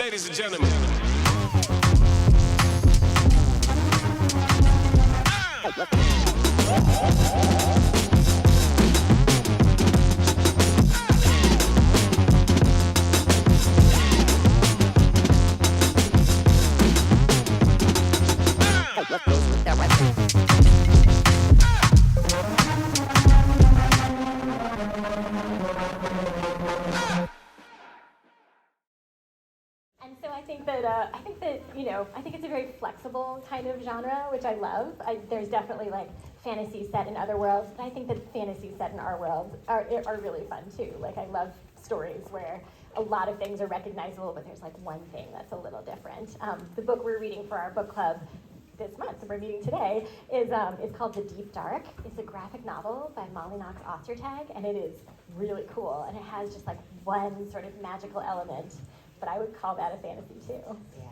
Ladies and gentlemen. And so I think that I think it's a very flexible kind of genre, which I love. There's definitely like fantasy set in other worlds, but I think that fantasy set in our world are really fun too. Like I love stories where a lot of things are recognizable, but there's like one thing that's a little different. The book we're reading for our book club this month, that we're meeting today, is called The Deep Dark. It's a graphic novel by Molly Knox Ostertag, and it is really cool, and it has just like one sort of magical element, but I would call that a fantasy too. Yeah,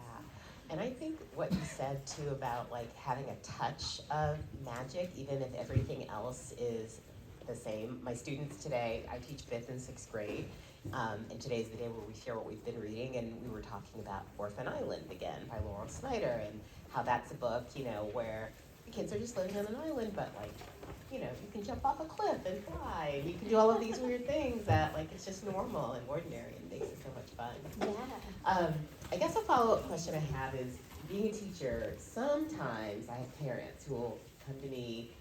and I think what you said too about like having a touch of magic, even if everything else is the same. My students today, I teach 5th and 6th grade, and today's the day where we share what we've been reading, and we were talking about Orphan Island again by Laurel Snyder, and how that's a book, where the kids are just living on an island, but like, you can jump off a cliff and fly, and you can do all of these weird things that like it's just normal and ordinary and makes it so much fun. Yeah. I guess a follow-up question I have is, being a teacher, sometimes I have parents who will come to me,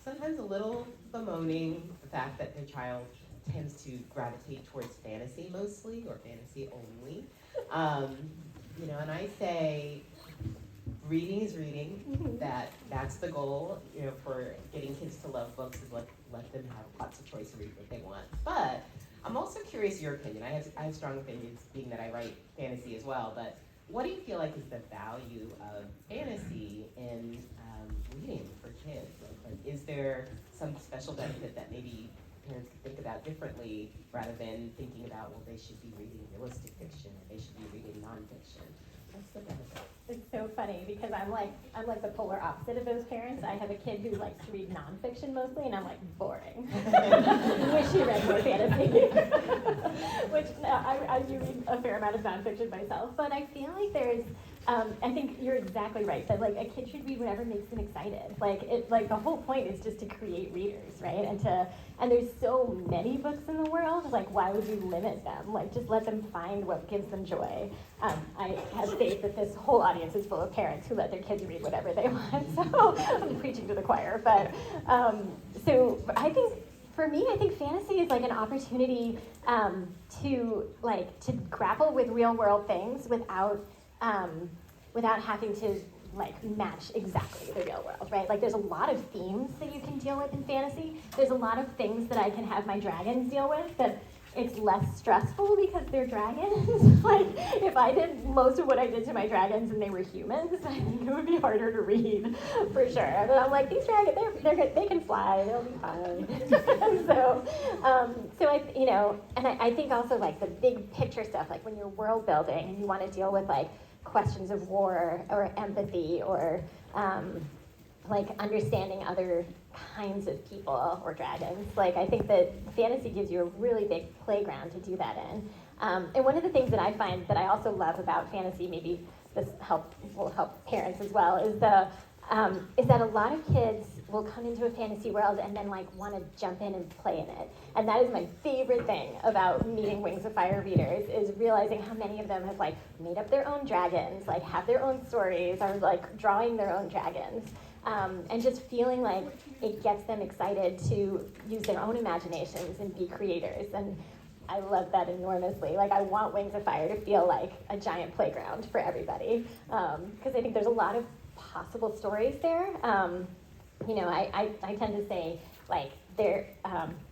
sometimes a little bemoaning the fact that their child tends to gravitate towards fantasy mostly, or fantasy only. And I say, reading is reading. That's the goal, for getting kids to love books, is let them have lots of choice and read what they want. But I'm also curious your opinion. I have strong opinions, being that I write fantasy as well, but what do you feel like is the value of fantasy in reading for kids? Like, is there some special benefit that maybe parents could think about differently, rather than thinking about, well, they should be reading realistic fiction, or they should be reading nonfiction? What's the benefit? It's so funny because I'm like the polar opposite of those parents. I have a kid who likes to read nonfiction mostly, and I'm like, boring. Wish she read more fantasy. Which I do read a fair amount of nonfiction myself, but I feel like there's I think you're exactly right, that like a kid should read whatever makes them excited. Like the whole point is just to create readers, right? And there's so many books in the world, like why would you limit them? Like just let them find what gives them joy. I have faith that this whole audience is full of parents who let their kids read whatever they want, so I'm preaching to the choir. But so I think, for me, I think fantasy is like an opportunity to grapple with real world things without having to like match exactly the real world, right? Like there's a lot of themes that you can deal with in fantasy. There's a lot of things that I can have my dragons deal with that it's less stressful because they're dragons. Like if I did most of what I did to my dragons and they were humans, I think it would be harder to read for sure. But I'm like, these dragons, they're good. They can fly. They'll be fine. I think also like the big picture stuff, like when you're world building and you want to deal with like questions of war or empathy or like understanding other kinds of people or dragons. Like I think that fantasy gives you a really big playground to do that in. And one of the things that I find that I also love about fantasy, maybe this will help parents as well, is that a lot of kids will come into a fantasy world and then like want to jump in and play in it. And that is my favorite thing about meeting Wings of Fire readers, is realizing how many of them have like made up their own dragons, like have their own stories, or like drawing their own dragons. And just feeling like it gets them excited to use their own imaginations and be creators. And I love that enormously. Like I want Wings of Fire to feel like a giant playground for everybody. Because I think there's a lot of possible stories there. I tend to say like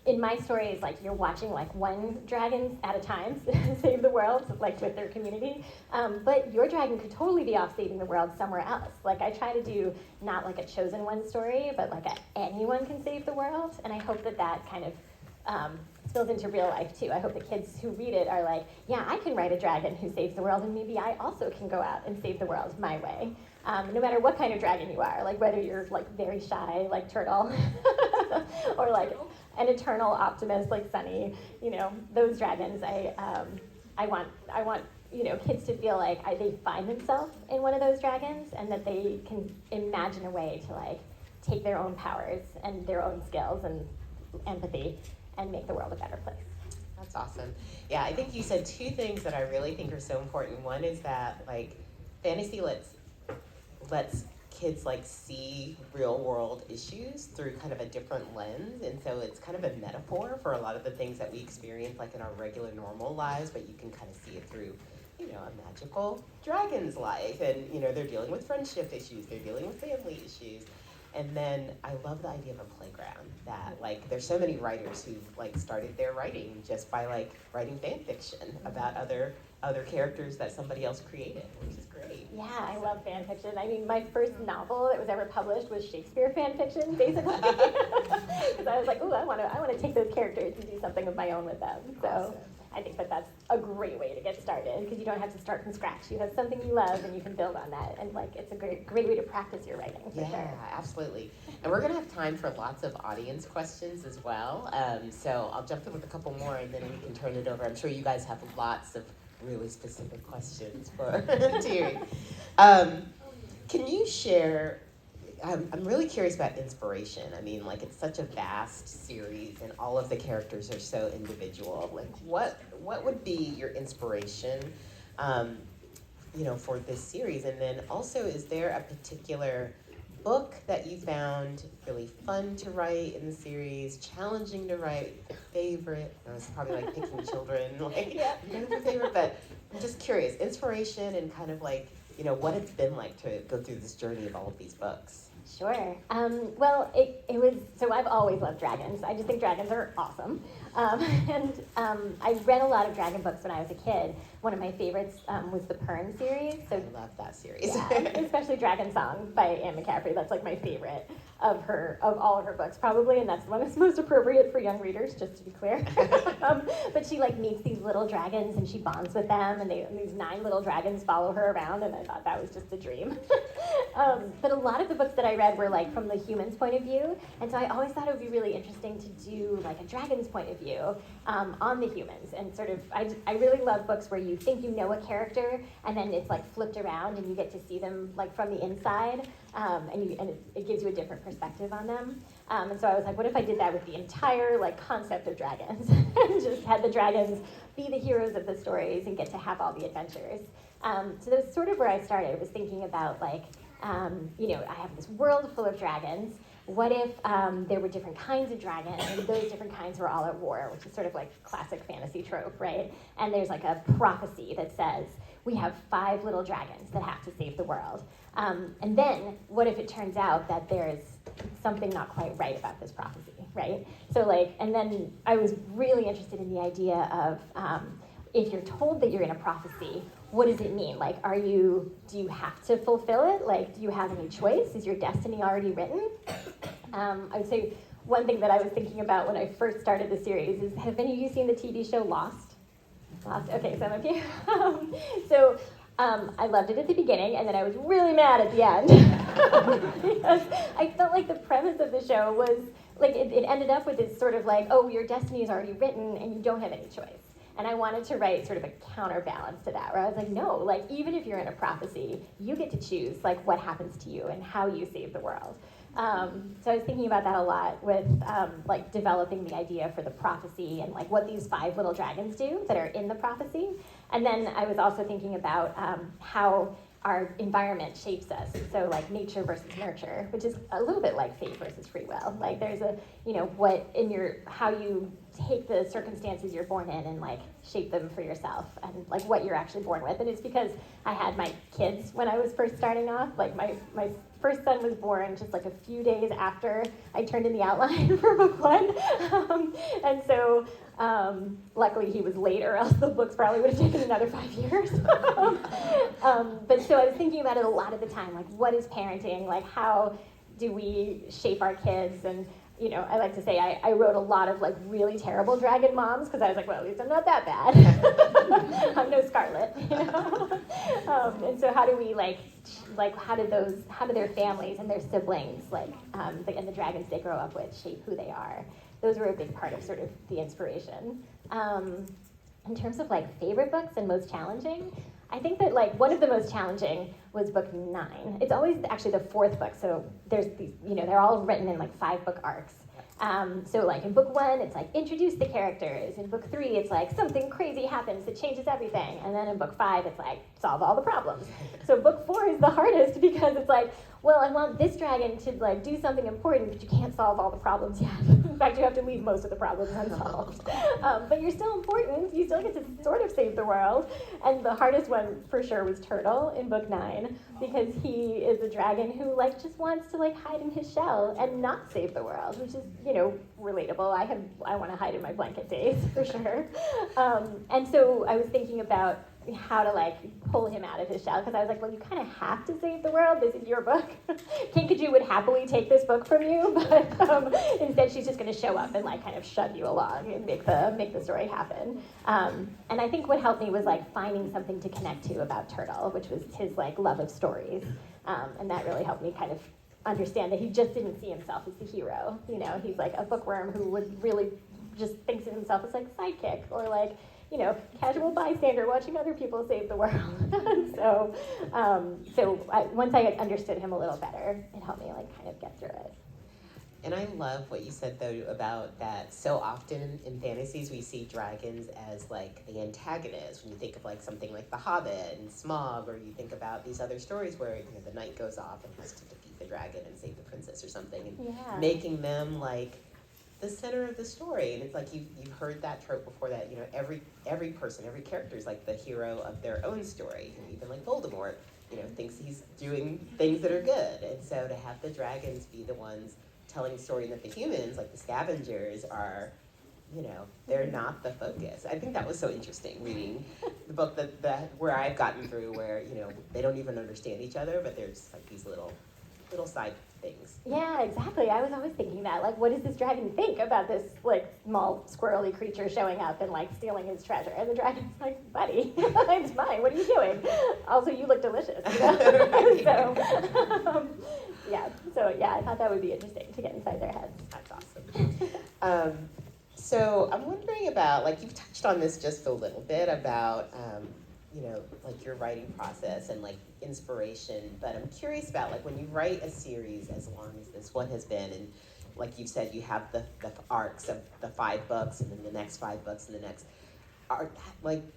in my stories, like you're watching like one dragon at a time save the world, like with their community. But your dragon could totally be off saving the world somewhere else. Like I try to do not like a chosen one story, but like anyone can save the world. And I hope that kind of spills into real life too. I hope the kids who read it are like, yeah, I can write a dragon who saves the world, and maybe I also can go out and save the world my way. No matter what kind of dragon you are, like whether you're like very shy like Turtle or like an eternal optimist like Sunny, those dragons I want kids to feel like they find themselves in one of those dragons, and that they can imagine a way to like take their own powers and their own skills and empathy and make the world a better place. That's awesome. Yeah, I think you said two things that I really think are so important. One is that like fantasy lets kids like see real world issues through kind of a different lens, and so it's kind of a metaphor for a lot of the things that we experience like in our regular normal lives, but you can kind of see it through a magical dragon's life, and they're dealing with friendship issues, they're dealing with family issues. And then I love the idea of a playground, that like there's so many writers who like started their writing just by like writing fan fiction about other characters that somebody else created, which is great. Yeah, I love fan fiction. I mean, my first novel that was ever published was Shakespeare fan fiction, basically. Because I was like, ooh, I want to take those characters and do something of my own with them. So Awesome. I think that's a great way to get started, because you don't have to start from scratch. You have something you love and you can build on that, and like it's a great way to practice your writing. For sure. Absolutely. And we're gonna have time for lots of audience questions as well. So I'll jump in with a couple more, and then we can turn it over. I'm sure you guys have lots of really specific questions for Tui. Can you share? I'm really curious about inspiration. I mean, like it's such a vast series, and all of the characters are so individual. Like, what would be your inspiration, for this series? And then also, is there a particular book that you found really fun to write in the series, challenging to write, favorite? It's probably like picking children, like your favorite. But I'm just curious, inspiration and kind of like what it's been like to go through this journey of all of these books. Sure. Well, it was, so I've always loved dragons. I just think dragons are awesome. I read a lot of dragon books when I was a kid. One of my favorites was the Pern series. So I love that series. Yeah, especially Dragon Song by Anne McCaffrey. That's like my favorite of all of her books, probably, and that's the one that's most appropriate for young readers, just to be clear. But she like meets these little dragons and she bonds with them, and these 9 little dragons follow her around, and I thought that was just a dream. But a lot of the books that I read were like from the human's point of view, and so I always thought it would be really interesting to do like a dragon's point of view on the humans, and sort of I really love books where you think you know a character, and then it's like flipped around and you get to see them like from the inside, and it gives you a different perspective on them. And so I was like, what if I did that with the entire like concept of dragons, and just had the dragons be the heroes of the stories and get to have all the adventures. So that's sort of where I started, was thinking about like, I have this world full of dragons. What if there were different kinds of dragons, and those different kinds were all at war, which is sort of like classic fantasy trope, right? And there's like a prophecy that says, we have 5 little dragons that have to save the world. And then what if it turns out that there's something not quite right about this prophecy, right? So like, and then I was really interested in the idea of if you're told that you're in a prophecy, what does it mean? Like, do you have to fulfill it? Like, do you have any choice? Is your destiny already written? I would say one thing that I was thinking about when I first started the series is, have any of you seen the TV show Lost? Okay, some of you. I loved it at the beginning, and then I was really mad at the end. Because I felt like the premise of the show was, like, it ended up with this sort of like, oh, your destiny is already written, and you don't have any choice. And I wanted to write sort of a counterbalance to that, where I was like, no, like, even if you're in a prophecy, you get to choose, like, what happens to you and how you save the world. So I was thinking about that a lot with like developing the idea for the prophecy and like what these 5 little dragons do that are in the prophecy. And then I was also thinking about how our environment shapes us. So like nature versus nurture, which is a little bit like fate versus free will. Like there's a, how you take the circumstances you're born in and like shape them for yourself, and like what you're actually born with. And it's because I had my kids when I was first starting off. Like my first son was born just like a few days after I turned in the outline for book 1. And so luckily he was late, or else the books probably would have taken another 5 years. But so I was thinking about it a lot at the time, like what is parenting? Like how do we shape our kids? And I like to say I wrote a lot of like really terrible dragon moms, because I was like, well, at least I'm not that bad. I'm no Scarlet, and so how do we how do their families and their siblings and the dragons they grow up with shape who they are? Those were a big part of sort of the inspiration. in terms of like favorite books and most challenging, I think that like one of the most challenging was book 9. It's always actually the 4th book, so there's these, they're all written in like 5-book arcs. So like in book 1, it's like introduce the characters. In book 3, it's like something crazy happens that changes everything. And then in book 5, it's like solve all the problems. So book 4 is the hardest because it's like, well, I want this dragon to like do something important, but you can't solve all the problems yet. In fact, you have to leave most of the problems unsolved. But you're still important. You still get to sort of save the world. And the hardest one for sure was Turtle in book 9 because he is a dragon who like just wants to like hide in his shell and not save the world, which is relatable. I want to hide in my blanket days for sure. And so I was thinking about how to like pull him out of his shell because I was like, well, you kind of have to save the world. This is your book. Kinkajou would happily take this book from you, but instead she's just going to show up and like kind of shove you along and make the story happen. And I think what helped me was like finding something to connect to about Turtle, which was his like love of stories, and that really helped me kind of understand that he just didn't see himself as the hero. He's like a bookworm who would really just thinks of himself as like sidekick or like casual bystander watching other people save the world. so once I understood him a little better, it helped me like kind of get through it. And I love what you said though about that. So often in fantasies we see dragons as like the antagonist. When you think of like something like The Hobbit and Smaug, or you think about these other stories where the knight goes off and has to defeat the dragon and save the princess or something, and making them like the center of the story. And it's like you've heard that trope before, that every person, every character is like the hero of their own story. And even like Voldemort thinks he's doing things that are good, and so to have the dragons be the ones telling the story, and that the humans, like the scavengers, are they're not the focus. I think that was so interesting reading the book that where I've gotten through where they don't even understand each other, but there's like these little side things. Yeah, exactly. I was always thinking that, like, what does this dragon think about this, like, small squirrely creature showing up and, like, stealing his treasure? And the dragon's like, buddy, it's mine. What are you doing? Also, you look delicious. So I thought that would be interesting to get inside their heads. That's awesome. So I'm wondering about, like, you've touched on this just a little bit about, like your writing process and like inspiration, but I'm curious about like when you write a series as long as this one has been, and like you've said, you have the arcs of the 5 books and then the next 5 books and the next. How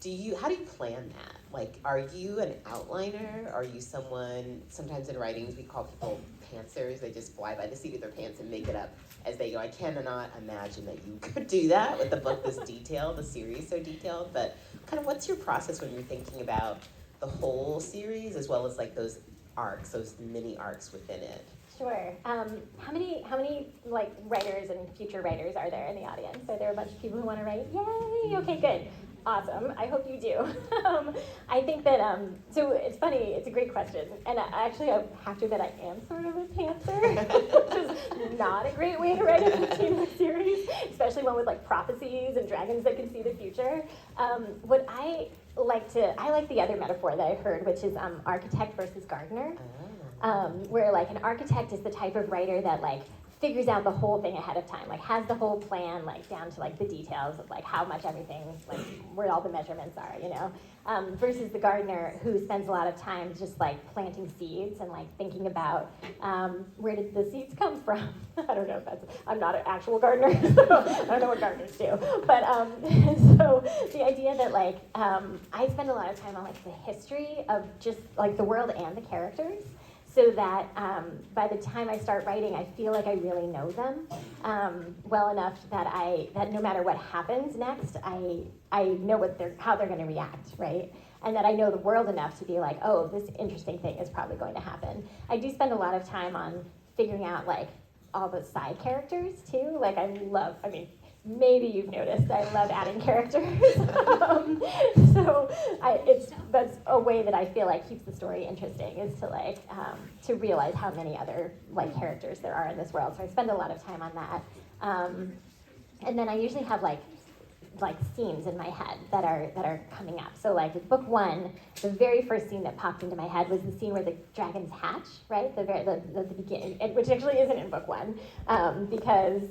do you plan that? Like, are you an outliner? Are you someone, sometimes in writings we call people pantsers, they just fly by the seat of their pants and make it up as they go. I cannot imagine that you could do that with the book this detailed, the series so detailed, but kind of what's your process when you're thinking about the whole series as well as like those arcs, those mini arcs within it? Sure. How many like writers and future writers are there in the audience? Are there a bunch of people who want to write? Yay! Okay, good. Awesome. I hope you do. I think that, so it's funny, it's a great question. And I have to admit I am sort of a pantser, which is not a great way to write a 15-book series, especially one with like prophecies and dragons that can see the future. I like the other metaphor that I heard, which is architect versus gardener, where like an architect is the type of writer that like figures out the whole thing ahead of time, like has the whole plan like down to like the details of like how much everything, like where all the measurements are, versus the gardener who spends a lot of time just like planting seeds and like thinking about where did the seeds come from. I don't know if I'm not an actual gardener, so I don't know what gardeners do, but so the idea that like I spend a lot of time on like the history of just like the world and the characters, so that by the time I start writing, I feel like I really know them well enough that no matter what happens next, I know how they're going to react, right? And that I know the world enough to be like, oh, this interesting thing is probably going to happen. I do spend a lot of time on figuring out like all the side characters too. Like maybe you've noticed I love adding characters. That's a way that I feel like keeps the story interesting, is to like to realize how many other like characters there are in this world. So I spend a lot of time on that. And then I usually have like scenes in my head that are coming up. So like with book 1, the very first scene that popped into my head was the scene where the dragons hatch, right? The beginning, which actually isn't in book 1, because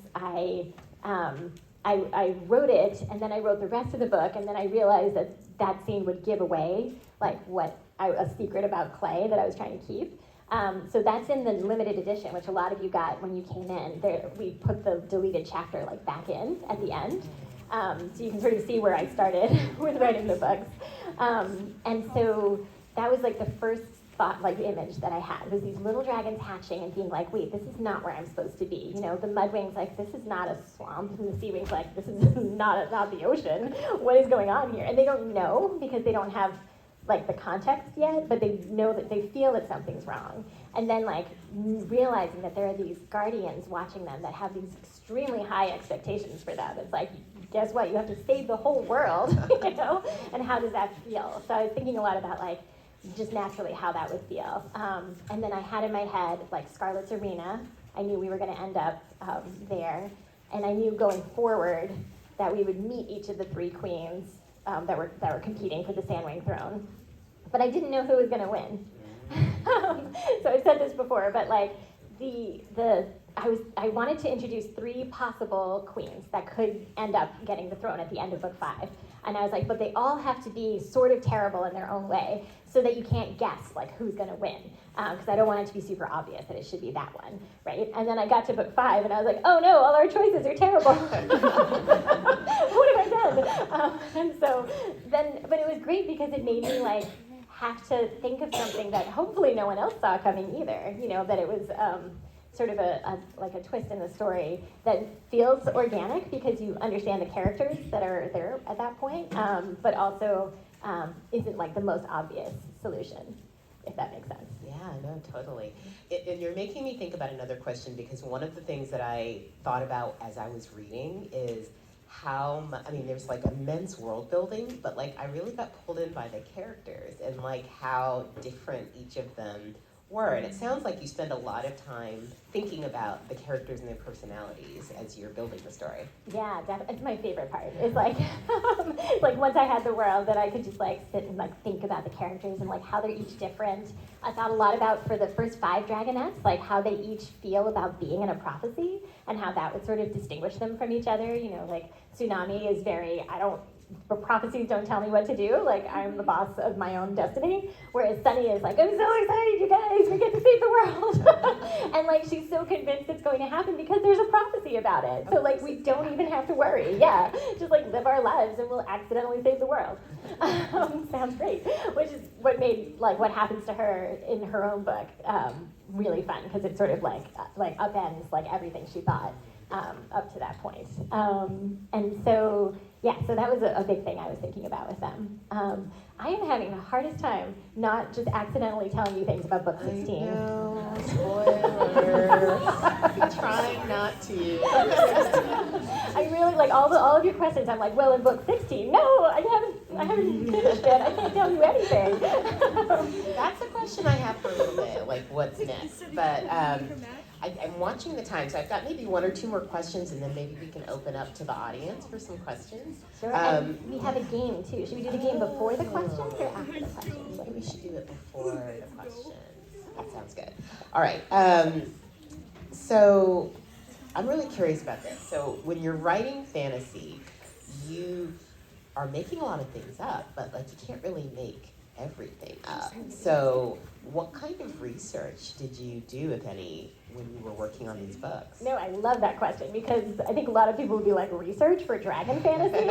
I wrote it, and then I wrote the rest of the book, and then I realized that that scene would give away like a secret about clay that I was trying to keep. So that's in the limited edition, which a lot of you got when you came in. There, we put the deleted chapter like back in at the end, so you can sort of see where I started with writing the books. And so that was like the first thought, like image that I had, was these little dragons hatching and being like, wait, this is not where I'm supposed to be. You know, the mudwing's like, this is not a swamp, and the sea wing's like, this is not the ocean. What is going on here? And they don't know because they don't have like the context yet, but they know that they feel that something's wrong. And then like realizing that there are these guardians watching them that have these extremely high expectations for them. It's like, guess what? You have to save the whole world, you know? And how does that feel? So I was thinking a lot about like just naturally how that would feel. And then I had in my head like Scarlett's Arena. I knew we were going to end up there, and I knew going forward that we would meet each of the three queens that were competing for the Sandwing throne. But I didn't know who was going to win. So I've said this before, but like I wanted to introduce three possible queens that could end up getting the throne at the end of book 5. And I was like, but they all have to be sort of terrible in their own way so that you can't guess like who's going to win. Because I don't want it to be super obvious that it should be that one, right? And then I got to book 5 and I was like, oh no, all our choices are terrible. What have I done? And so then, but it was great because it made me like have to think of something that hopefully no one else saw coming either. You know, that it was sort of a twist in the story that feels organic because you understand the characters that are there at that point, but also isn't like the most obvious solution, if that makes sense. Yeah, no, totally. And you're making me think about another question, because one of the things that I thought about as I was reading is how, I mean, there's like immense world building, but like I really got pulled in by the characters and like how different each of them were. And it sounds like you spend a lot of time thinking about the characters and their personalities as you're building the story. Yeah, definitely. It's my favorite part. It's like, like once I had the world, that I could just like sit and like think about the characters and like how they're each different. I thought a lot about, for the first 5 dragonettes, like how they each feel about being in a prophecy and how that would sort of distinguish them from each other. You know, like Tsunami is very, but prophecies don't tell me what to do, like I'm the boss of my own destiny, whereas Sunny is like, I'm so excited, you guys, we get to save the world. And like she's so convinced it's going to happen because there's a prophecy about it, so like we don't even have to worry. Yeah, just like live our lives and we'll accidentally save the world. Sounds great. Which is what made like what happens to her in her own book really fun, because it sort of like upends like everything she thought up to that point. And so, yeah, so that was a big thing I was thinking about with them. I am having the hardest time not just accidentally telling you things about book 16. I know, spoiler. I'm trying not to. I really like all of your questions. I'm like, well, in book 16, no, I haven't finished it. I can't tell you anything. That's a question I have for a little bit, like what's next. But I'm watching the time, so I've got maybe 1 or 2 more questions, and then maybe we can open up to the audience for some questions. Sure, and we have a game too. Should we do the game before the questions or after the questions? Maybe we should do it before the questions. That sounds good. All right, so I'm really curious about this. So when you're writing fantasy, you are making a lot of things up, but like you can't really make everything up. So what kind of research did you do, if any, when you were working on these books? No, I love that question, because I think a lot of people would be like, research for dragon fantasy?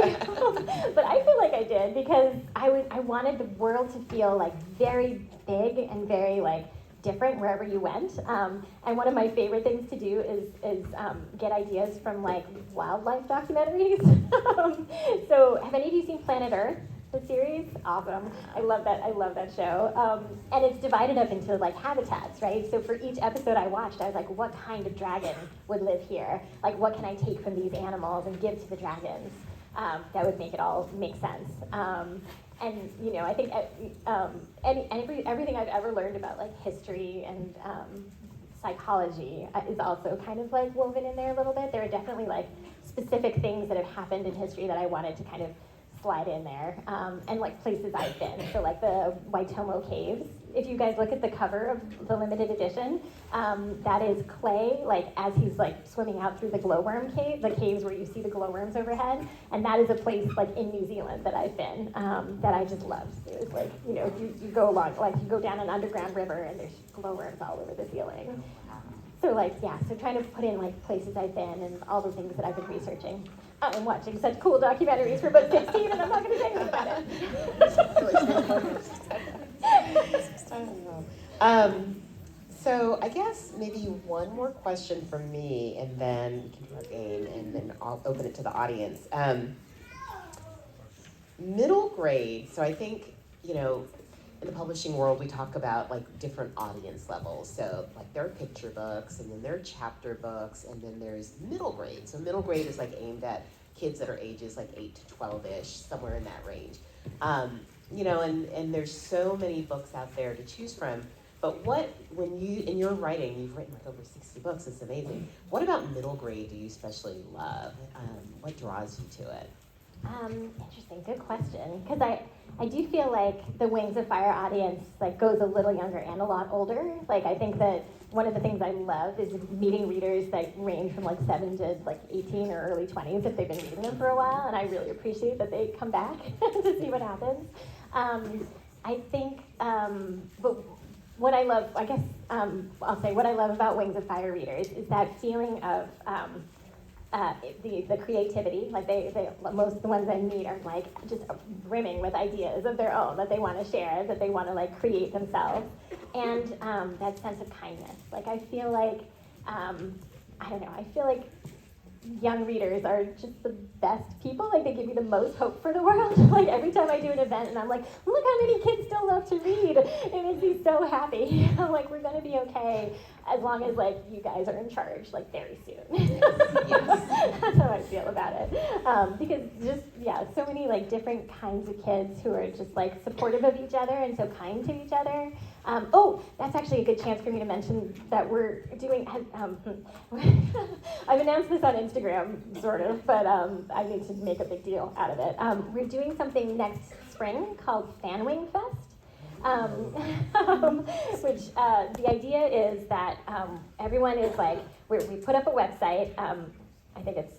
But I feel like I did, because I wanted the world to feel like very big and very like different wherever you went. And one of my favorite things to do is get ideas from like wildlife documentaries. So have any of you seen Planet Earth? The series? Awesome. I love that show. And it's divided up into like habitats, right? So for each episode I watched, I was like, what kind of dragon would live here? Like, what can I take from these animals and give to the dragons that would make it all make sense? And you know, I think everything I've ever learned about like history and psychology is also kind of like woven in there a little bit. There are definitely like specific things that have happened in history that I wanted to kind of slide in there, and like places I've been. So like the Waitomo Caves. If you guys look at the cover of the limited edition, that is Clay, like as he's like swimming out through the glowworm cave, the caves where you see the glowworms overhead, and that is a place like in New Zealand that I've been, that I just loved. It was like, you know, you go along, like you go down an underground river and there's glowworms all over the ceiling. So like, yeah, so trying to put in like places I've been and all the things that I've been researching. I'm watching such cool documentaries for about 16 and I'm not going to say anything about it. So I guess maybe one more question from me and then we can do our game and then I'll open it to the audience. Middle grade, so I think, you know, in the publishing world, we talk about like different audience levels. So like there are picture books and then there are chapter books and then there's middle grade. So middle grade is like aimed at kids that are ages like 8 to 12-ish, somewhere in that range. You know, and there's so many books out there to choose from. But when you, in your writing, you've written like over 60 books, it's amazing. What about middle grade do you especially love? What draws you to it? Interesting, good question. Because I do feel like the Wings of Fire audience like goes a little younger and a lot older. Like I think that one of the things I love is meeting readers that range from like 7 to like 18 or early 20s if they've been reading them for a while, and I really appreciate that they come back to see what happens. I think, but what I love, I guess I'll say what I love about Wings of Fire readers is that feeling of the creativity. Like most of the ones I meet are like just brimming with ideas of their own that they want to share, that they want to like create themselves, and that sense of kindness. Like I feel like I don't know. I feel like young readers are just the best people. Like they give me the most hope for the world. Like every time I do an event and I'm like, look how many kids still love to read. It makes me so happy. I'm like, we're gonna be okay as long as like you guys are in charge like very soon. Yes. That's how I feel about it. Because just, yeah, so many like different kinds of kids who are just like supportive of each other and so kind to each other. That's actually a good chance for me to mention that we're doing, I've announced this on Instagram, sort of, but I need to make a big deal out of it. We're doing something next spring called Fanwing Fest, which the idea is that everyone is like, we put up a website, I think it's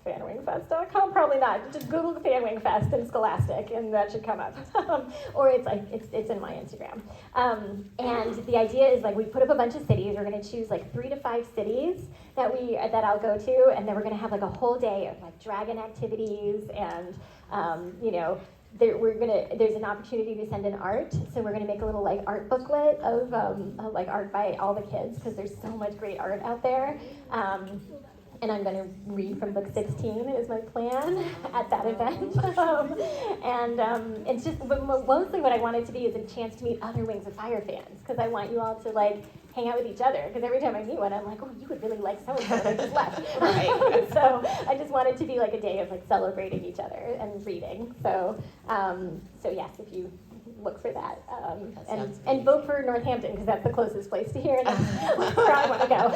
fanwingfest.com, probably not. Just Google Fanwing Fest and Scholastic, and that should come up. Or it's like it's in my Instagram. And the idea is like we put up a bunch of cities. We're going to choose like 3 to 5 cities that I'll go to, and then we're going to have like a whole day of like dragon activities, and you know. There's an opportunity to send in art, so we're gonna make a little like art booklet of like art by all the kids because there's so much great art out there. And I'm going to read from book 16 is my plan at that event. It's just, but mostly what I want it to be is a chance to meet other Wings of Fire fans, because I want you all to like hang out with each other, because every time I meet one, I'm like, oh, you would really like so-and-so, and I just left. Right. So I just want it to be like a day of like celebrating each other and reading. So yes, if you look for that. And vote for Northampton, because that's the closest place to here, and that's where I want to go.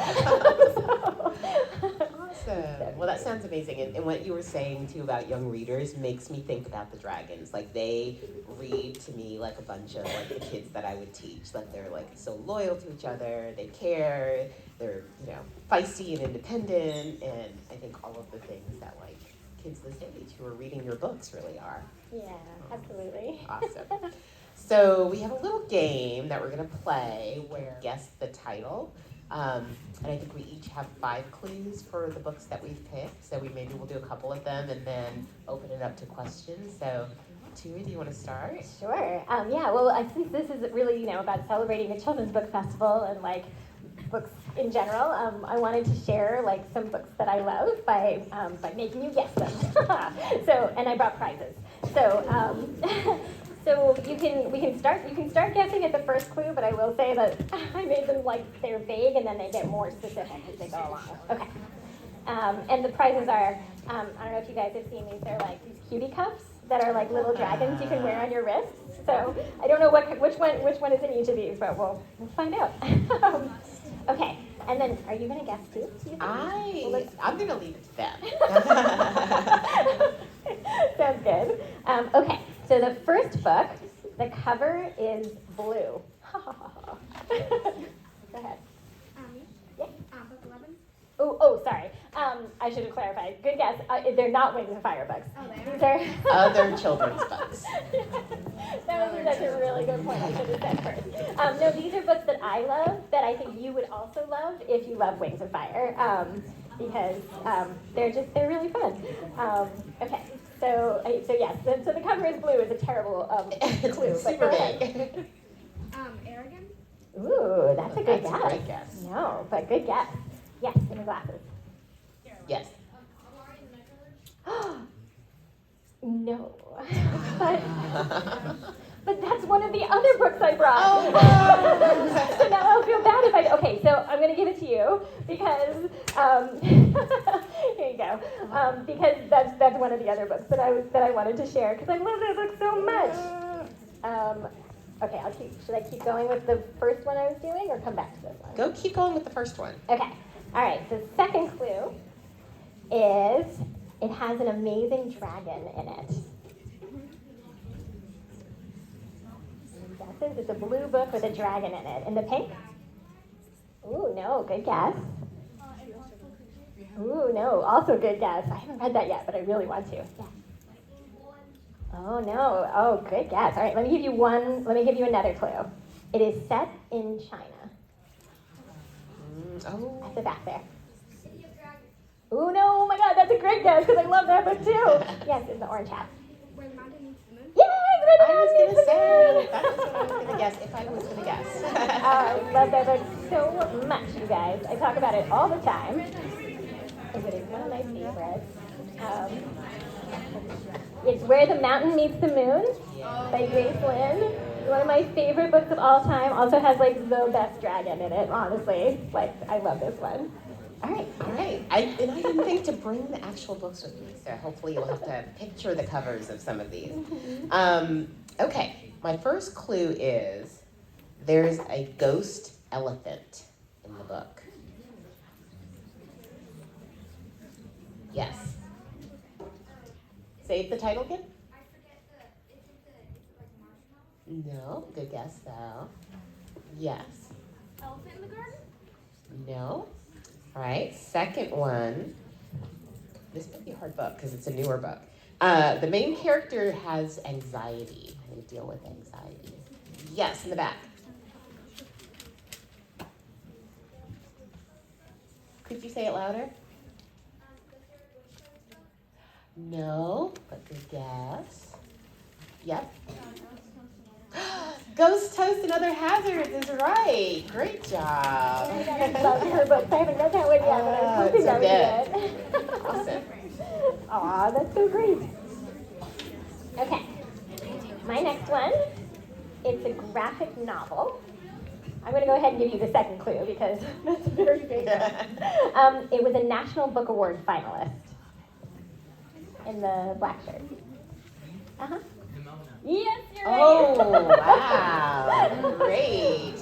Awesome. Well, that sounds amazing. And what you were saying, too, about young readers makes me think about the dragons. Like, they read to me like a bunch of, like, the kids that I would teach. Like, they're, like, so loyal to each other. They care. They're, you know, feisty and independent. And I think all of the things that, like, kids this age who are reading your books really are. Yeah, absolutely. Awesome. So we have a little game that we're going to play where guess the title. And I think we each have 5 clues for the books that we've picked. So maybe we'll do a couple of them and then open it up to questions. So Tui, do you want to start? Sure. Yeah, well, I think this is really, you know, about celebrating the Children's Book Festival and like books in general. I wanted to share like some books that I love by making you guess them. And I brought prizes. So you can start guessing at the first clue, but I will say that I made them like they're vague and then they get more specific as they go along. Okay. And the prizes are I don't know if you guys have seen these. They're like these cutie cups that are like little dragons you can wear on your wrists. So I don't know which one is in each of these, but we'll find out. Okay. And then, are you going to guess too? I'm going to leave it to them. So Sounds good. Okay, so the first book, the cover is blue. Go ahead. Yeah. Book 11? Oh, sorry. I should have clarified. Good guess. They're not Wings of Fire books. Oh, they These are? are Other children's books. That was such a really good point. I should have said first. No, these are books that I love that I think you would also love if you love Wings of Fire, because they're really fun. Okay, so yes, so the cover is blue is a terrible clue. But Super go ahead. big. Aragon? Ooh, that's a good That's guess. a great guess. No, but good guess. Yes, in the glasses. Yes. No. But that's one of the other books I brought. Oh, no. So now I'll feel bad if okay, so I'm going to give it to you because, here you go, because that's one of the other books that I wanted to share because I love that book so much. Okay, should I keep going with the first one I was doing or come back to this one? Keep going with the first one. Okay, all right, the second clue is it has an amazing dragon in it. Guesses? It's a blue book with a dragon in it. In the pink? Ooh, no, good guess. Ooh, no, also good guess. I haven't read that yet, but I really want to. Yeah. Oh, no. Oh, good guess. All right, let me give you another clue. It is set in China. Oh. At the back there. Ooh, no, oh my God, that's a great guess because I love that book too. Yes, it's the orange hat. Where the mountain meets the moon? Yes, I was going to say, that was what I was going to guess if I was going to guess. I love that book so much, you guys. I talk about it all the time. It is one of my favorites. It's Where the Mountain Meets the Moon by Grace Lynn. One of my favorite books of all time. Also has like the best dragon in it, honestly. Like, I love this one. All right. I didn't think to bring the actual books with me, so hopefully you'll have to picture the covers of some of these. Okay, my first clue is there's a ghost elephant in the book. Yes. Say the title again? I forget is it like marshmallow? No, good guess though. Yes. Elephant in the garden? No. All right, second one. This might be a hard book because it's a newer book. The main character has anxiety. They deal with anxiety. Yes, in the back. Could you say it louder? No, but good guess. Yep. Ghost Toast and Other Hazards is right. Great job. I love her books. I haven't read that one yet, but I'm hoping that would be good. Awesome. Aw, that's so great. Okay, my next one, it's a graphic novel. I'm going to go ahead and give you the second clue because that's very famous. It was a National Book Award finalist in the black shirt. Uh-huh. Yes, you're right. Oh, wow. Great.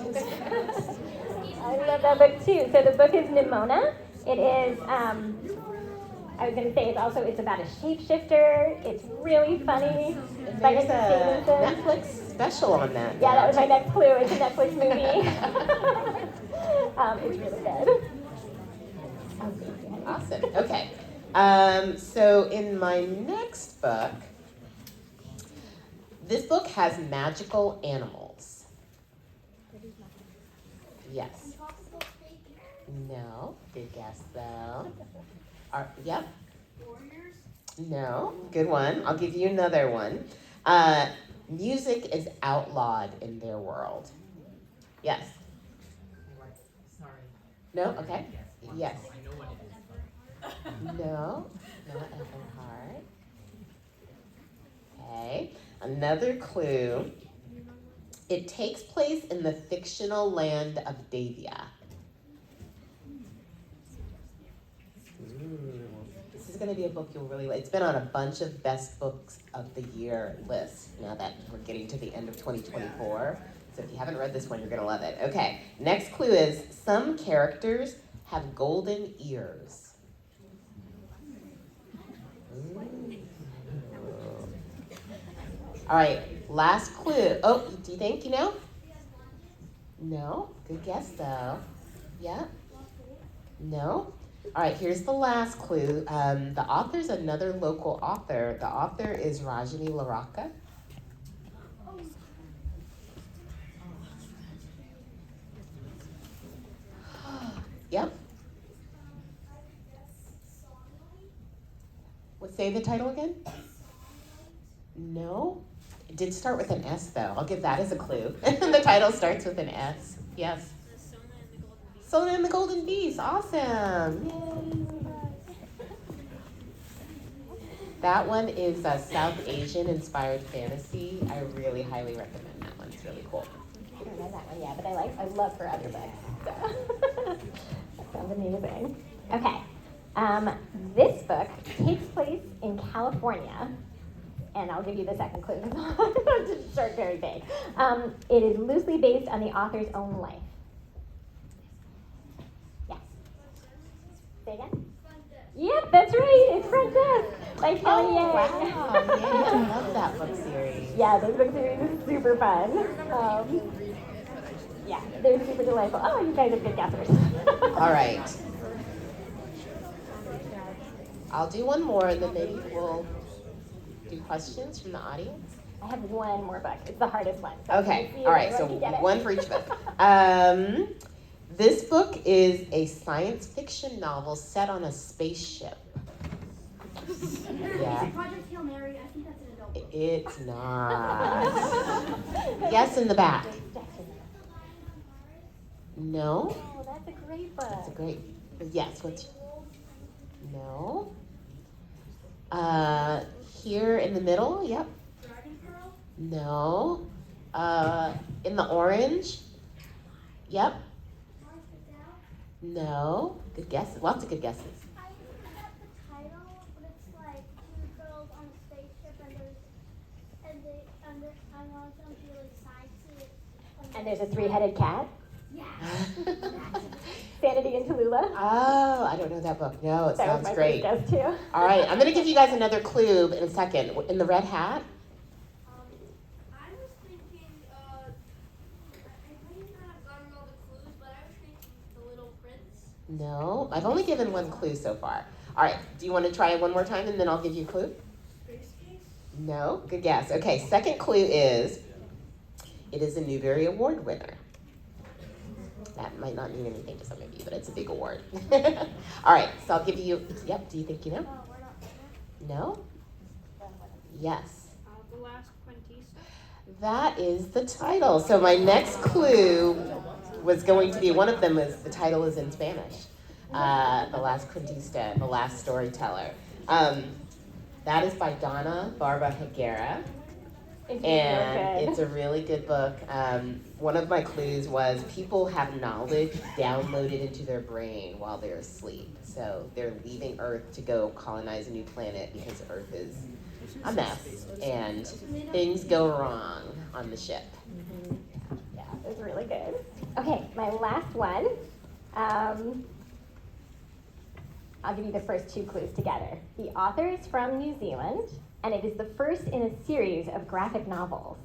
I love that book too. So the book is Nimona. It is, I was going to say it's about a shapeshifter. It's really funny. It's by There's a Stevenson. Netflix special on that. Yeah, that was my next clue. It's a Netflix movie. It's really good. Awesome. Okay. So in my next book, this book has magical animals. Yes. No. Good guess though. Yep. Warriors? No. Good one. I'll give you another one. Music is outlawed in their world. Yes. Sorry. No? Okay. Yes. I know what it is. No. Not Everhart. Okay. Another clue. It takes place in the fictional land of Davia. This is going to be a book you'll really like. It's been on a bunch of best books of the year lists now that we're getting to the end of 2024. So if you haven't read this one, you're going to love it. Okay, next clue is some characters have golden ears. All right, last clue. Oh, do you think you know? No? Good guess, though. Yeah? No? All right, here's the last clue. The author's another local author. The author is Rajani Laraka. Yep. What, say the title again? No. It did start with an S, though. I'll give that as a clue. The title starts with an S. Yes. Sona and the Golden Beast. Awesome. Yay. That one is a South Asian inspired fantasy. I really highly recommend that one. It's really cool. I don't know that one yet, but I love her other books. So. That sounds amazing. Okay. This book takes place in California, and I'll give you the second clue. To start very big. It is loosely based on the author's own life. Yes. Say again? Yep, that's right. It's Front Desk by Kelly Yang. Wow. Yeah, I love that book series. Yeah, this book series is super fun. Yeah, they're super delightful. Oh, you guys are good guessers. All right. I'll do one more, and then maybe we'll do questions from the audience. I have one more book. It's the hardest one. So Okay, see all right, if so you get it. one for each of us. This book is a science fiction novel set on a spaceship. Yeah. Project Hail Mary, I think that's an adult book. It's not. Yes, in the back. No? Oh, that's a great book. That's a great, yes, what's, no? Here in the middle, yep. Dragon Pearl? No. In the orange, yep. No. Good guesses, lots of good guesses. I forgot the title, but it's like two girls on a spaceship and I want them to really sciencey. And there's a three-headed cat. Yeah. Sanity in Tallulah. Oh, I don't know that book. No, it That was sounds my great. first guess too. All right, I'm gonna give you guys another clue in a second. In the red hat? I was thinking, I might not have gotten all the clues, but I was thinking The Little Prince. No, I've only given one clue so far. All right, do you want to try it one more time and then I'll give you a clue? Space Case? No, good guess. Okay, second clue is, it is a Newbery Award winner. That might not mean anything to some of you, but it's a big award. All right, so I'll give you, yep, do you think you know? We're not No? Yes. The Last Quintessa. That is the title. So my next clue was going to be, one of them was, the title is in Spanish. The Last Quintista, The Last Storyteller. That is by Donna Barba Higuera. And it's a really good book. One of my clues was people have knowledge downloaded into their brain while they're asleep. So they're leaving Earth to go colonize a new planet because Earth is a mess and things go wrong on the ship. Mm-hmm. Yeah, it was really good. Okay, my last one. I'll give you the first two clues together. The author is from New Zealand, and it is the first in a series of graphic novels.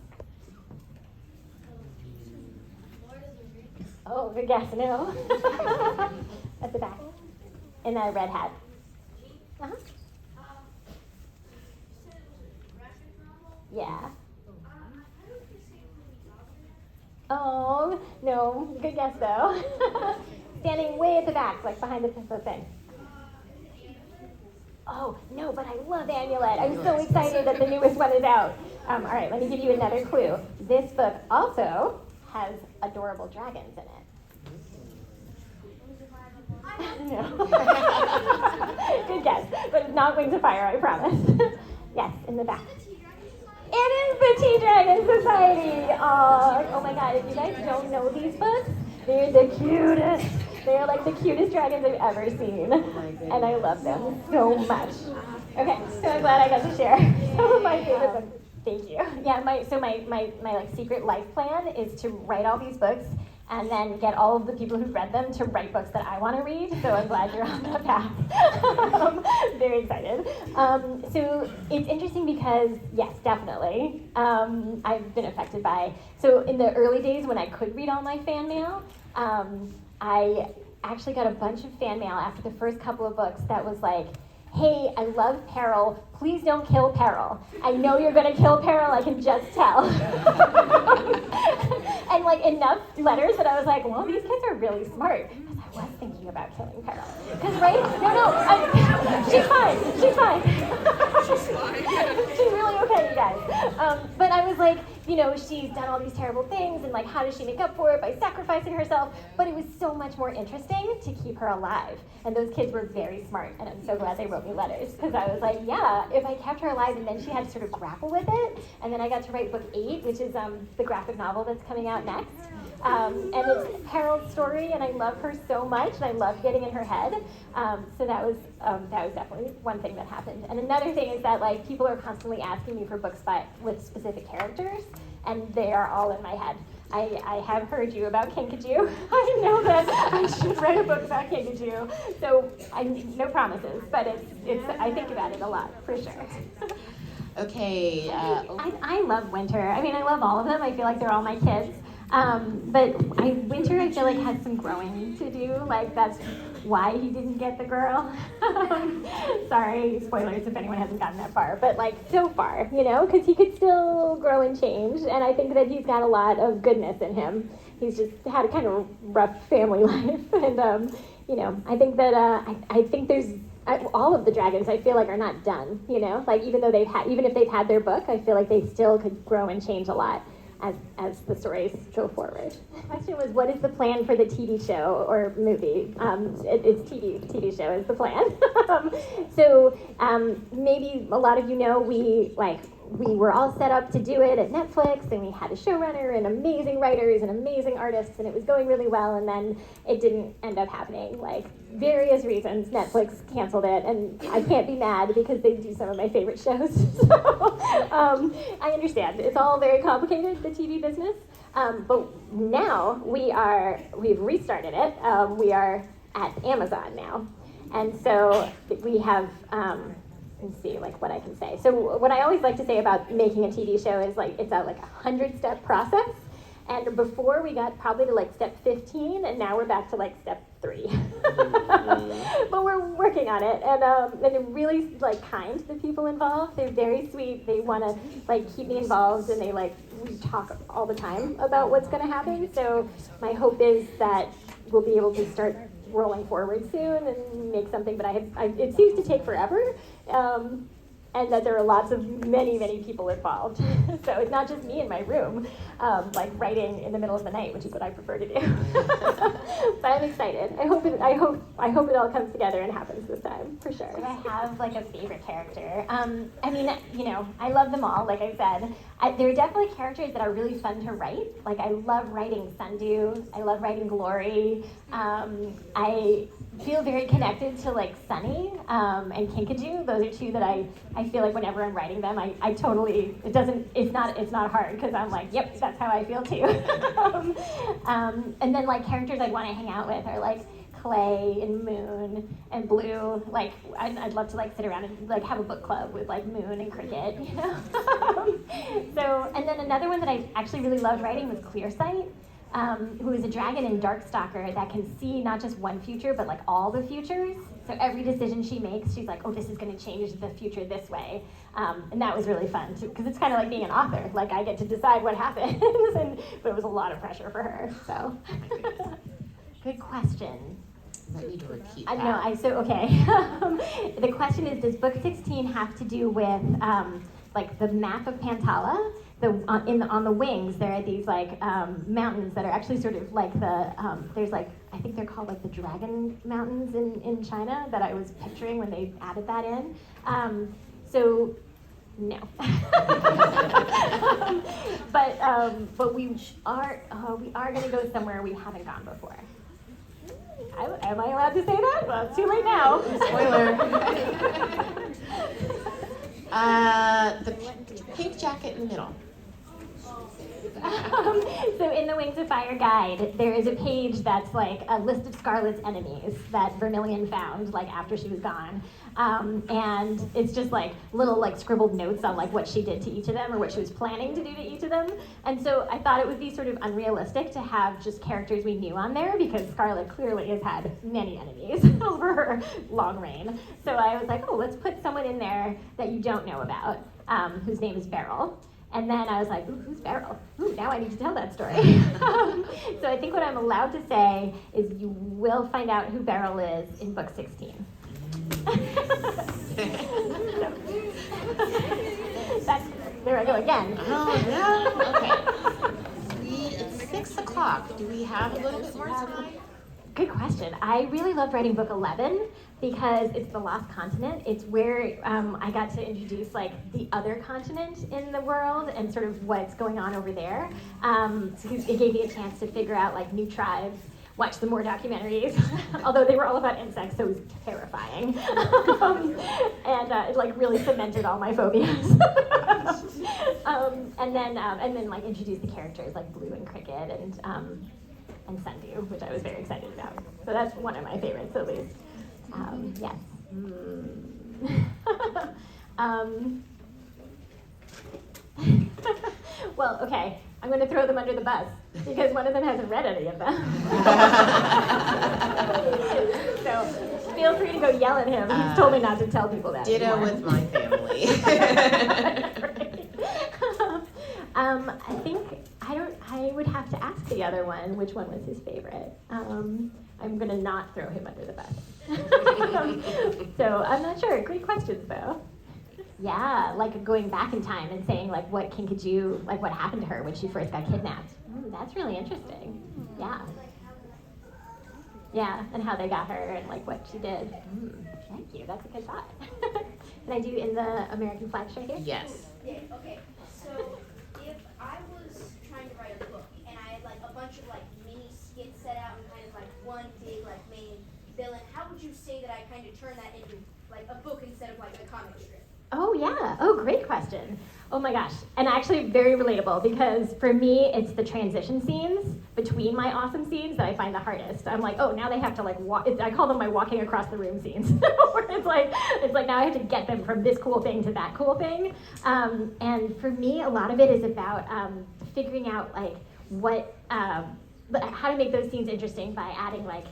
Oh, good guess, no. At the back. In a red hat. Uh-huh. You said it was a graphic novel? Yeah. I thought it was the same movie. Oh, no, good guess though. Standing way at the back, like behind the thing. Oh, no, but I love Amulet. I'm so excited that the newest one is out. All right, let me give you another clue. This book also has adorable dragons in it. No. Good guess, but it's not Wings of Fire, I promise. Yes, in the back. It is the Tea Dragon Society. Oh my God, if you guys don't know these books, they're the cutest. They're like the cutest dragons I've ever seen. And I love them so much. Okay, so I'm glad I got to share some of my favorite books. Thank you. Yeah, my like secret life plan is to write all these books and then get all of the people who've read them to write books that I want to read. So I'm glad you're on that path. Very excited. So it's interesting because, yes, definitely, I've been affected by, so in the early days when I could read all my fan mail, I actually got a bunch of fan mail after the first couple of books that was like, hey, I love Peril, please don't kill Peril. I know you're gonna kill Peril, I can just tell. And like enough letters that I was like, well, these kids are really smart. Because I was thinking about killing Peril. Because, right? No, she's fine. She's fine. She's really okay, you guys. But I was like, you know, she's done all these terrible things, and like, how does she make up for it by sacrificing herself? But it was so much more interesting to keep her alive. And those kids were very smart, and I'm so glad they wrote me letters, because I was like, yeah, if I kept her alive, and then she had to sort of grapple with it, and then I got to write book 8, which is the graphic novel that's coming out next. And it's Peril's story, and I love her so much, and I love getting in her head. So that was definitely one thing that happened. And another thing is that like people are constantly asking me for books with specific characters, and they are all in my head. I have heard you about Kinkajou. I know that I should write a book about Kinkajou. So no promises, but it's I think about it a lot for sure. Okay. I love Winter. I mean, I love all of them. I feel like they're all my kids. But Winter, I feel like, has some growing to do. Like, that's why he didn't get the girl. Sorry, spoilers if anyone hasn't gotten that far. But, like, so far, you know, because he could still grow and change. And I think that he's got a lot of goodness in him. He's just had a kind of rough family life. And, you know, I think that, I think there's, all of the dragons, I feel like, are not done, you know? Like, even if they've had their book, I feel like they still could grow and change a lot as the stories go forward. The question was, what is the plan for the TV show or movie? It's TV show is the plan. So maybe a lot of you know we were all set up to do it at Netflix, and we had a showrunner and amazing writers and amazing artists, and it was going really well, and then it didn't end up happening. Like, various reasons, Netflix canceled it, and I can't be mad because they do some of my favorite shows. So I understand. It's all very complicated, the TV business. But now we've restarted it. We are at Amazon now. And so we have, let's see, like, what I can say. So what I always like to say about making a TV show is, like, it's a 100-step process. And before we got probably to like step 15, and now we're back to like step 3. But we're working on it, and they're really like kind, the people involved. They're very sweet. They want to like keep me involved, and we talk all the time about what's going to happen. So my hope is that we'll be able to start rolling forward soon and make something. But it seems to take forever. And that there are many people involved. So it's not just me in my room, like writing in the middle of the night, which is what I prefer to do. But I'm excited. I hope it all comes together and happens this time, for sure. Do I have like a favorite character? I mean, you know, I love them all, like I said. There are definitely characters that are really fun to write. Like, I love writing Sundew. I love writing Glory. I feel very connected to like Sunny and Kinkajou. Those are two that I feel like whenever I'm writing them, I totally, it's not hard, because I'm like, yep, that's how I feel too. And then like characters I'd want to hang out with are like Clay and Moon and Blue. Like, I'd love to like sit around and like have a book club with like Moon and Cricket, you know? So, and then another one that I actually really loved writing was Clearsight. Who is a dragon in Darkstalker that can see not just one future, but like all the futures. So every decision she makes, she's like, oh, this is going to change the future this way. And that was really fun, because it's kind of like being an author. Like, I get to decide what happens, but it was a lot of pressure for her. So, good question. I need to repeat I that. know. Okay. The question is, does book 16 have to do with like the map of Pantala? On the wings, there are these like mountains that are actually sort of like there's like, I think they're called like the Dragon Mountains in China that I was picturing when they added that in. So no. But we are going to go somewhere we haven't gone before. Am I allowed to say that? Well, it's too late now. Spoiler. The pink jacket in the middle. So in the Wings of Fire guide, there is a page that's like a list of Scarlet's enemies that Vermilion found like after she was gone. And it's just like little like scribbled notes on like what she did to each of them or what she was planning to do to each of them. And so I thought it would be sort of unrealistic to have just characters we knew on there because Scarlet clearly has had many enemies over her long reign. So I was like, oh, let's put someone in there that you don't know about, whose name is Beryl. And then I was like, ooh, who's Beryl? Ooh, now I need to tell that story. So I think what I'm allowed to say is you will find out who Beryl is in book 16. There I go again. Oh, no. Okay. It's 6 o'clock. Do we have a little bit more time? Good question. I really loved writing book 11 because it's the Lost Continent. It's where I got to introduce like the other continent in the world and sort of what's going on over there. So it gave me a chance to figure out like new tribes, watch some more documentaries, although they were all about insects, so it was terrifying. And it like really cemented all my phobias. And then like introduced the characters like Blue and Cricket and Sundew, which I was very excited about. So that's one of my favorites, at least. Yes. Well, okay, I'm going to throw them under the bus because one of them hasn't read any of them. So feel free to go yell at him. He's told me not to tell people that Ditto anymore. with my family. I think I would have to ask the other one which one was his favorite. I'm gonna not throw him under the bus. So I'm not sure. Great questions though. Yeah, like going back in time and saying like what Kinkajou, like what happened to her when she first got kidnapped. That's really interesting. Yeah. Yeah, and how they got her and like what she did. Thank you. That's a good thought. Can I do in the American flag shirt here? Yes. Yeah, okay. So if I was trying to write a book and I had like a bunch of like mini skits set out and kind of like one big like main villain, how would you say that I kind of turn that into like a book instead of like a comic strip? Oh yeah. Oh, great question. Oh my gosh. And actually very relatable because for me it's the transition scenes between my awesome scenes that I find the hardest. I'm like, oh, now they have to like walk. I call them my walking across the room scenes. Where it's like now I have to get them from this cool thing to that cool thing. And for me, a lot of it is about figuring out like how to make those scenes interesting by adding like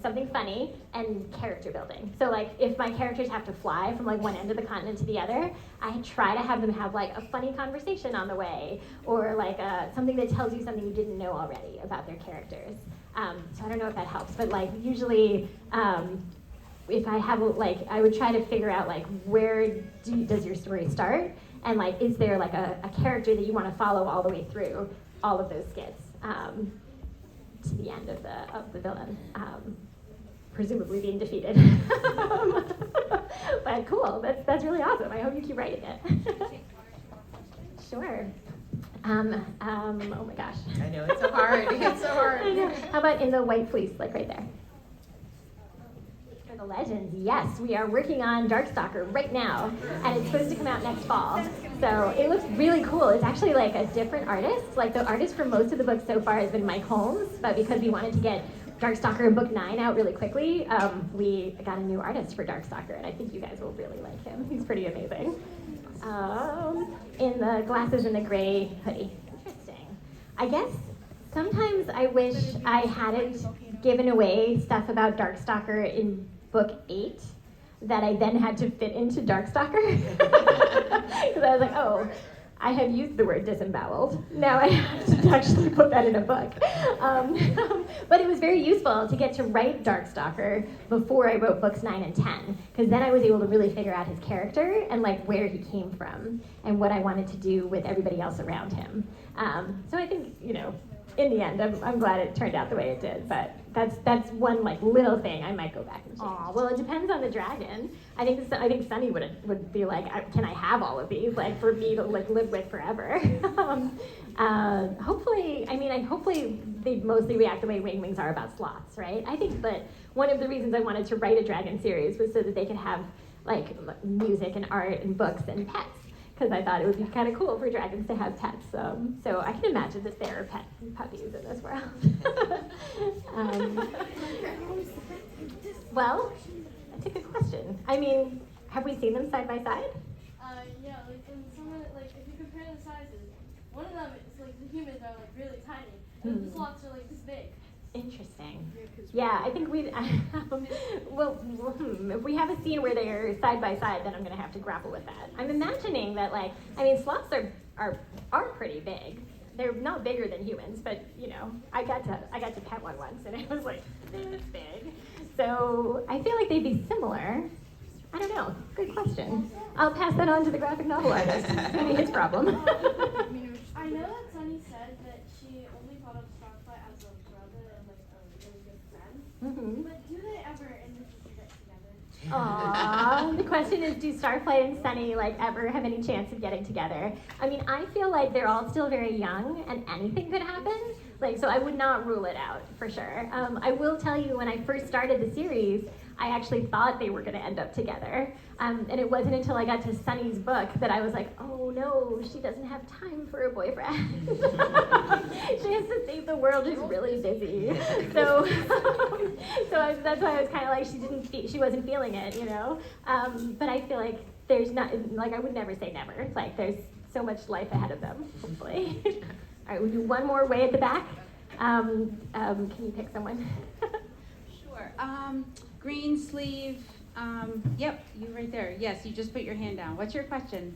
something funny and character building. So like if my characters have to fly from like one end of the continent to the other, I try to have them have like a funny conversation on the way or like something that tells you something you didn't know already about their characters. So I don't know if that helps, but like usually if I have like, I would try to figure out like where does your story start and like is there like a character that you want to follow all the way through all of those skits. To the end of the villain, presumably being defeated. But cool, that's really awesome. I hope you keep writing it. Sure. Oh my gosh. I know, it's so hard. It's so hard. I know. How about in the white fleece, like right there? For the legends, yes, we are working on Darkstalker right now, and it's supposed to come out next fall. So it looks really cool. It's actually like a different artist. Like the artist for most of the books so far has been Mike Holmes, but because we wanted to get Darkstalker in book 9 out really quickly, we got a new artist for Darkstalker, and I think you guys will really like him. He's pretty amazing. In the glasses and the gray hoodie. Interesting. I guess sometimes I wish I hadn't given away stuff about Darkstalker in book 8 that I then had to fit into Darkstalker. Because I was like, oh, I have used the word disemboweled. Now I have to actually put that in a book. But it was very useful to get to write Darkstalker before I wrote books 9 and 10, because then I was able to really figure out his character and like where he came from and what I wanted to do with everybody else around him. So I think, in the end, I'm glad it turned out the way it did, but that's one like little thing I might go back and change. Aw, well, it depends on the dragon. I think Sunny would be like, can I have all of these, like for me to like live with forever? Hopefully they mostly react the way Wings are about sloths, right? I think that one of the reasons I wanted to write a dragon series was so that they could have like music and art and books and pets. because I thought it would be kind of cool for dragons to have pets. So I can imagine that there are pet puppies in this world. Well, that's a good question. I mean, have we seen them side by side? Yeah, like in some of like if you compare the sizes, one of them is like the humans are like really tiny, and the sloths are like this big. Interesting. Yeah, I think we. Well, if we have a scene where they're side by side, then I'm going to have to grapple with that. I'm imagining that, like, I mean, sloths are pretty big. They're not bigger than humans, but you know, I got to pet one once, and it was like this big. So I feel like they'd be similar. I don't know. Good question. I'll pass that on to the graphic novel artist. It's going to be his problem. I know that Sunny said that she only thought of Starflight as a brother and like a really good friend. Mm-hmm. But do they ever in the future get together? Aww. The question is, do Starflight and Sunny like ever have any chance of getting together? I mean, I feel like they're all still very young and anything could happen. Like, so I would not rule it out for sure. I will tell you, when I first started the series, I actually thought they were going to end up together. And it wasn't until I got to Sunny's book that I was like, oh no, she doesn't have time for a boyfriend. She has to save the world, she's really busy. So that's why I was kind of like, she wasn't feeling it, you know? But I feel like there's not, like I would never say never. Like there's so much life ahead of them, hopefully. All right, we'll do one more way at the back. Can you pick someone? Sure. Green sleeve. Yep, you right there. Yes, you just put your hand down. What's your question?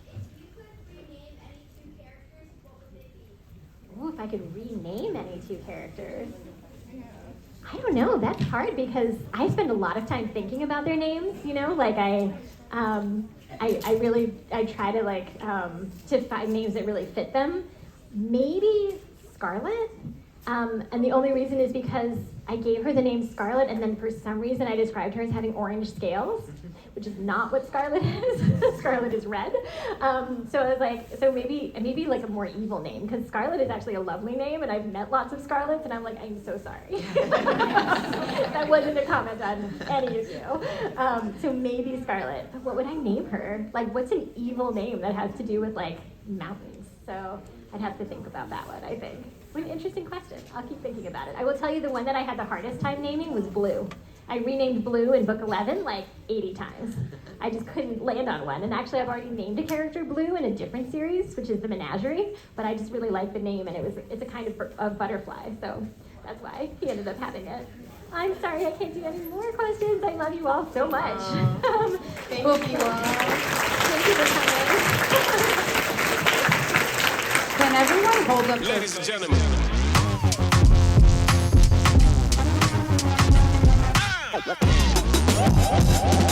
If you could rename any two characters, what would they be? Ooh, if I could rename any two characters. I don't know, that's hard because I spend a lot of time thinking about their names, you know, like I try to like, to find names that really fit them. Maybe Scarlet, and the only reason is because I gave her the name Scarlet and then for some reason I described her as having orange scales, which is not what Scarlet is. Scarlet is red. So I was like, so maybe like a more evil name, because Scarlet is actually a lovely name and I've met lots of Scarlets and I'm like, I'm so sorry. That wasn't a comment on any of you. So maybe Scarlet, but what would I name her? Like, what's an evil name that has to do with like mountains? So I'd have to think about that one, I think. What an interesting question. I'll keep thinking about it. I will tell you the one that I had the hardest time naming was Blue. I renamed Blue in book 11 like 80 times. I just couldn't land on one. And actually I've already named a character Blue in a different series, which is the Menagerie, but I just really liked the name and it's a kind of butterfly, so that's why he ended up having it. I'm sorry I can't do any more questions. I love you all so much. Thank you all. Thank you for coming. Can everyone hold up their Ladies and gentlemen. Ah!